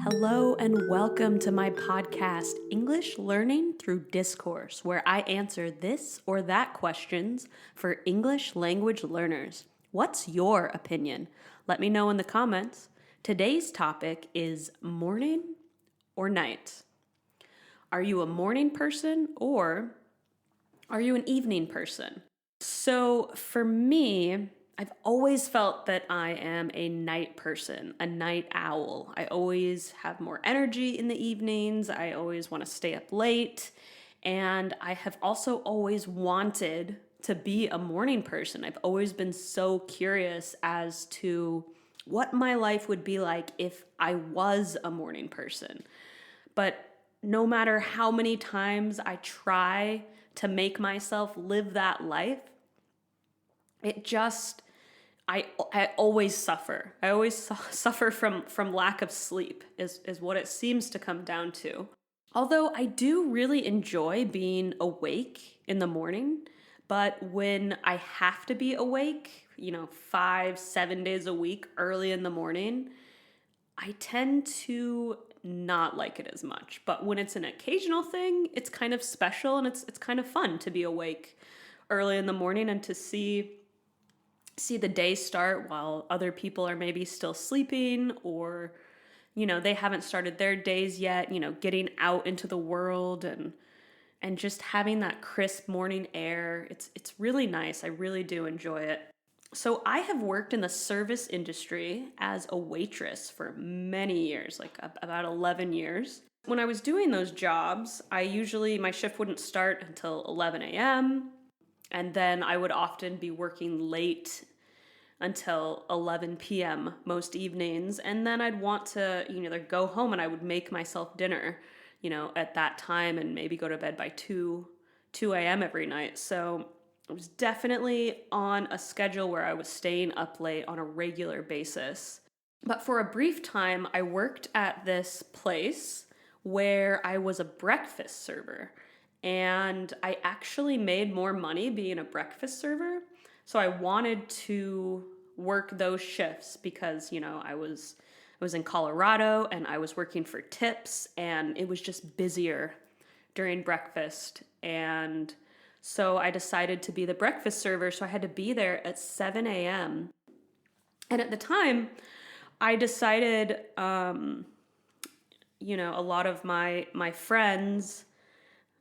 Hello and welcome to my podcast, English Learning Through Discourse, where I answer this or that questions for English language learners. What's your opinion? Let me know in the comments. Today's topic is morning or night. Are you a morning person or are you an evening person? So for me, I've always felt that I am a night person, a night owl. I always have more energy in the evenings. I always want to stay up late. And I have also always wanted to be a morning person. I've always been so curious as to what my life would be like if I was a morning person. But no matter how many times I try to make myself live that life, I always suffer. I always suffer from lack of sleep is what it seems to come down to. Although I do really enjoy being awake in the morning, but when I have to be awake, 5-7 days a week early in the morning, I tend to not like it as much. But when it's an occasional thing, it's kind of special and it's kind of fun to be awake early in the morning and to see the day start while other people are maybe still sleeping or, they haven't started their days yet, getting out into the world and just having that crisp morning air. It's really nice. I really do enjoy it. So I have worked in the service industry as a waitress for many years, like about 11 years. When I was doing those jobs, my shift wouldn't start until 11 a.m. And then I would often be working late until 11 p.m. most evenings. And then I'd want to, either go home and I would make myself dinner, at that time and maybe go to bed by 2 a.m. every night. So I was definitely on a schedule where I was staying up late on a regular basis. But for a brief time, I worked at this place where I was a breakfast server. And I actually made more money being a breakfast server. So I wanted to work those shifts because, I was in Colorado and I was working for tips and it was just busier during breakfast. And so I decided to be the breakfast server. So I had to be there at 7 a.m. And at the time, I decided, a lot of my friends,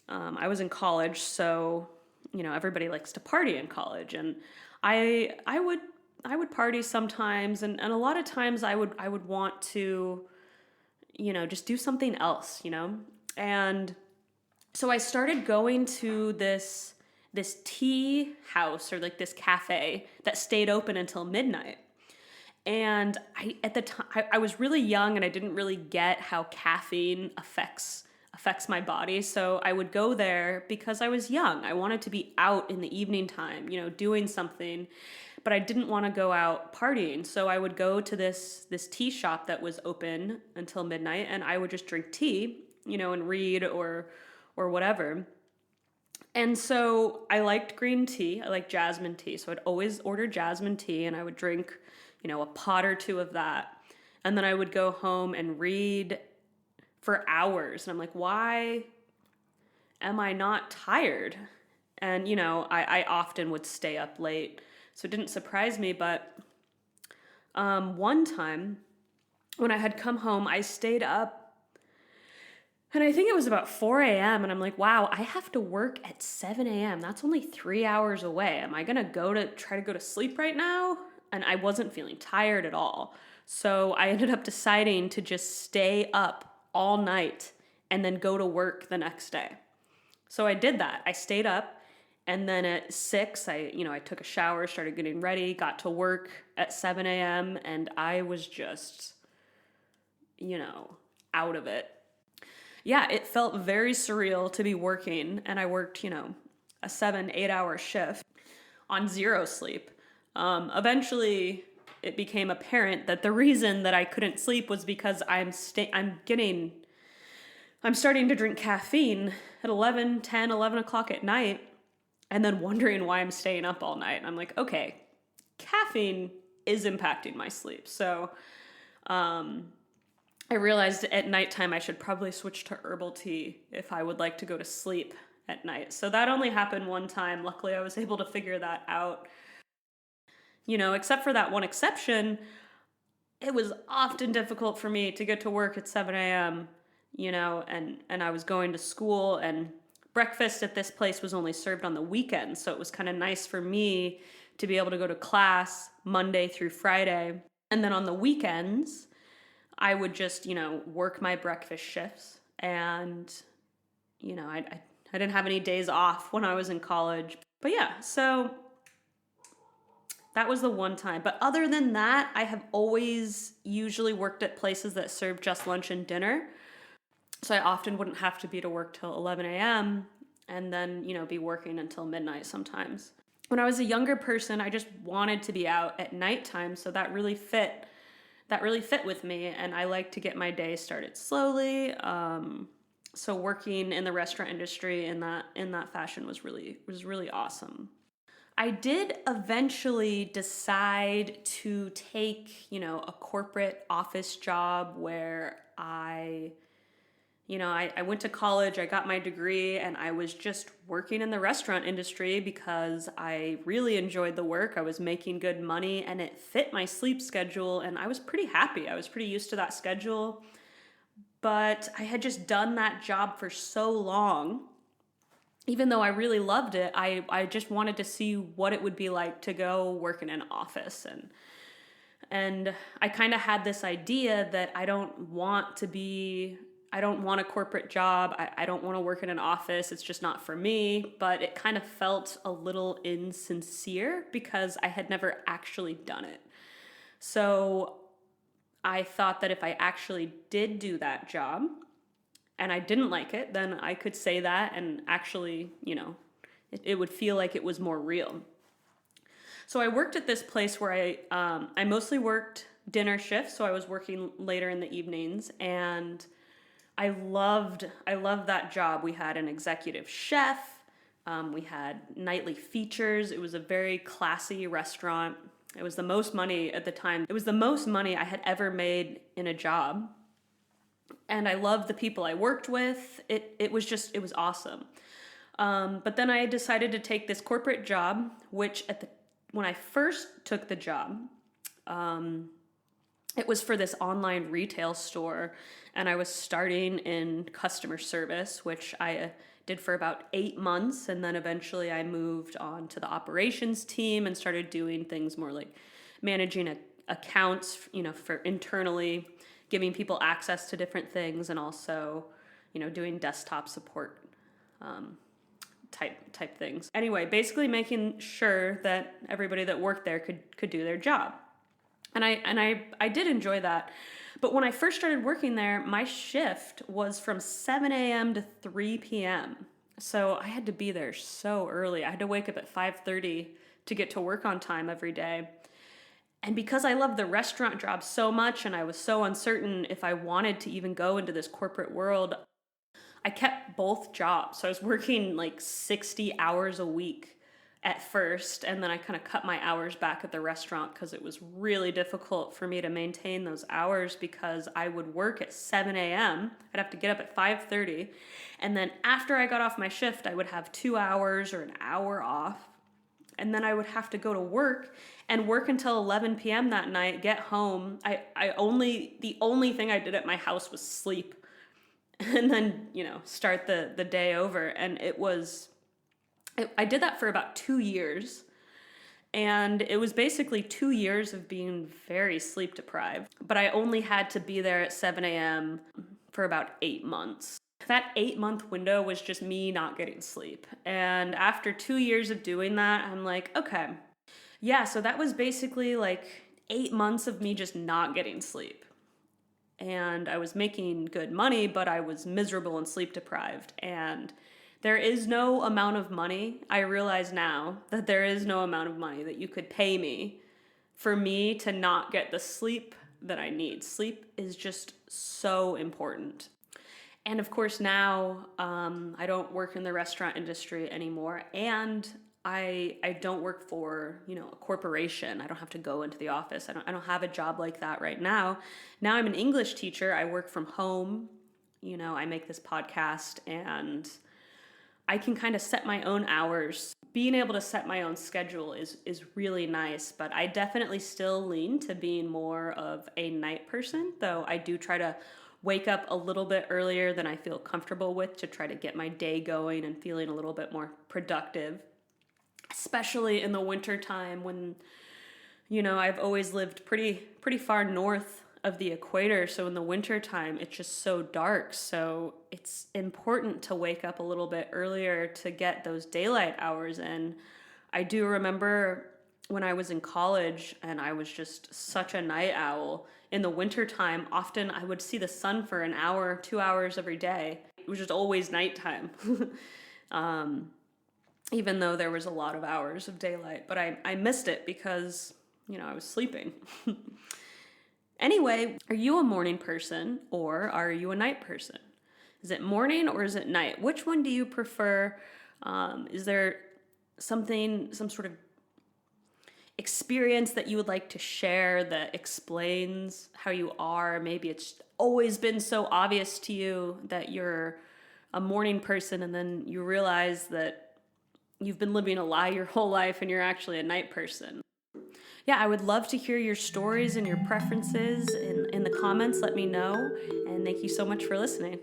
I was in college, so, everybody likes to party in college. And I would party sometimes. And a lot of times I would want to, just do something else, And so I started going to this tea house or like this cafe that stayed open until midnight. And at the time I was really young and I didn't really get how caffeine affects my body. So I would go there because I was young. I wanted to be out in the evening time, doing something, but I didn't want to go out partying. So I would go to this tea shop that was open until midnight and I would just drink tea, and read or whatever. And so I liked green tea. I liked jasmine tea. So I'd always order jasmine tea and I would drink, a pot or two of that. And then I would go home and read for hours. And I'm like, why am I not tired? And, I often would stay up late. So it didn't surprise me. But one time when I had come home, I stayed up. And I think it was about 4 a.m. And I'm like, wow, I have to work at 7 a.m. That's only 3 hours away. Am I going to try to go to sleep right now? And I wasn't feeling tired at all. So I ended up deciding to just stay up all night and then go to work the next day. So I did that. I stayed up. And then at 6, I took a shower, started getting ready, got to work at 7 a.m. And I was just, out of it. Yeah, it felt very surreal to be working, and I worked, a 7-8 hour shift on zero sleep. Eventually, it became apparent that the reason that I couldn't sleep was because I'm starting to drink caffeine at 11 o'clock at night, and then wondering why I'm staying up all night. And I'm like, okay, caffeine is impacting my sleep. So, I realized at nighttime I should probably switch to herbal tea if I would like to go to sleep at night. So that only happened one time. Luckily, I was able to figure that out. Except for that one exception, it was often difficult for me to get to work at 7 a.m., and I was going to school, and breakfast at this place was only served on the weekends. So it was kind of nice for me to be able to go to class Monday through Friday. And then on the weekends, I would just, work my breakfast shifts. And, I didn't have any days off when I was in college. But yeah, so that was the one time. But other than that, I have always usually worked at places that serve just lunch and dinner. So I often wouldn't have to be to work till 11 a.m. and then, be working until midnight sometimes. When I was a younger person, I just wanted to be out at nighttime. So that really fit with me. And I like to get my day started slowly. So working in the restaurant industry in that fashion was really awesome. I did eventually decide to take, a corporate office job where I went to college, I got my degree, and I was just working in the restaurant industry because I really enjoyed the work. I was making good money and it fit my sleep schedule, and I was pretty happy. I was pretty used to that schedule. But I had just done that job for so long. Even though I really loved it, I just wanted to see what it would be like to go work in an office. And I kind of had this idea that I don't want a corporate job. I don't want to work in an office. It's just not for me. But it kind of felt a little insincere because I had never actually done it. So I thought that if I actually did do that job and I didn't like it, then I could say that and actually, it would feel like it was more real. So I worked at this place where I mostly worked dinner shifts. So I was working later in the evenings, and I loved that job. We had an executive chef. We had nightly features. It was a very classy restaurant. It was the most money at the time. It was the most money I had ever made in a job. And I loved the people I worked with. It was awesome. But then I decided to take this corporate job, which when I first took the job, it was for this online retail store, and I was starting in customer service, which I did for about 8 months, and then eventually I moved on to the operations team and started doing things more like managing accounts, for internally, giving people access to different things, and also, doing desktop support type things. Anyway, basically making sure that everybody that worked there could do their job. And I did enjoy that. But when I first started working there, my shift was from 7 a.m. to 3 p.m. So I had to be there so early. I had to wake up at 5:30 to get to work on time every day. And because I loved the restaurant job so much and I was so uncertain if I wanted to even go into this corporate world, I kept both jobs. So I was working like 60 hours a week at first, and then I kind of cut my hours back at the restaurant because it was really difficult for me to maintain those hours because I would work at 7 a.m. I'd have to get up at 5:30, and then after I got off my shift, I would have 2 hours or an hour off, and then I would have to go to work and work until 11 p.m. that night, get home. The only thing I did at my house was sleep, and then, start the day over, and I did that for about 2 years, and it was basically 2 years of being very sleep deprived, but I only had to be there at 7 a.m. for about 8 months. That 8-month window was just me not getting sleep, and after 2 years of doing that, I'm like, okay, yeah, so that was basically like 8 months of me just not getting sleep. And I was making good money, but I was miserable and sleep deprived, and there is no amount of money. I realize now that there is no amount of money that you could pay me for me to not get the sleep that I need. Sleep is just so important. And of course now, I don't work in the restaurant industry anymore, and I don't work for, a corporation. I don't have to go into the office. I don't have a job like that right now. Now I'm an English teacher. I work from home. I make this podcast and I can kind of set my own hours. Being able to set my own schedule is really nice, but I definitely still lean to being more of a night person, though I do try to wake up a little bit earlier than I feel comfortable with to try to get my day going and feeling a little bit more productive, especially in the winter time when I've always lived pretty far north of the equator, so in the winter time it's just so dark, so it's important to wake up a little bit earlier to get those daylight hours in. I do remember when I was in college and I was just such a night owl. In the winter time, often I would see the sun for an hour, 2 hours every day. It was just always nighttime. Even though there was a lot of hours of daylight, but I missed it because I was sleeping. Anyway, are you a morning person or are you a night person? Is it morning or is it night? Which one do you prefer? Is there some sort of experience that you would like to share that explains how you are? Maybe it's always been so obvious to you that you're a morning person and then you realize that you've been living a lie your whole life and you're actually a night person. Yeah, I would love to hear your stories and your preferences in the comments. Let me know. And thank you so much for listening.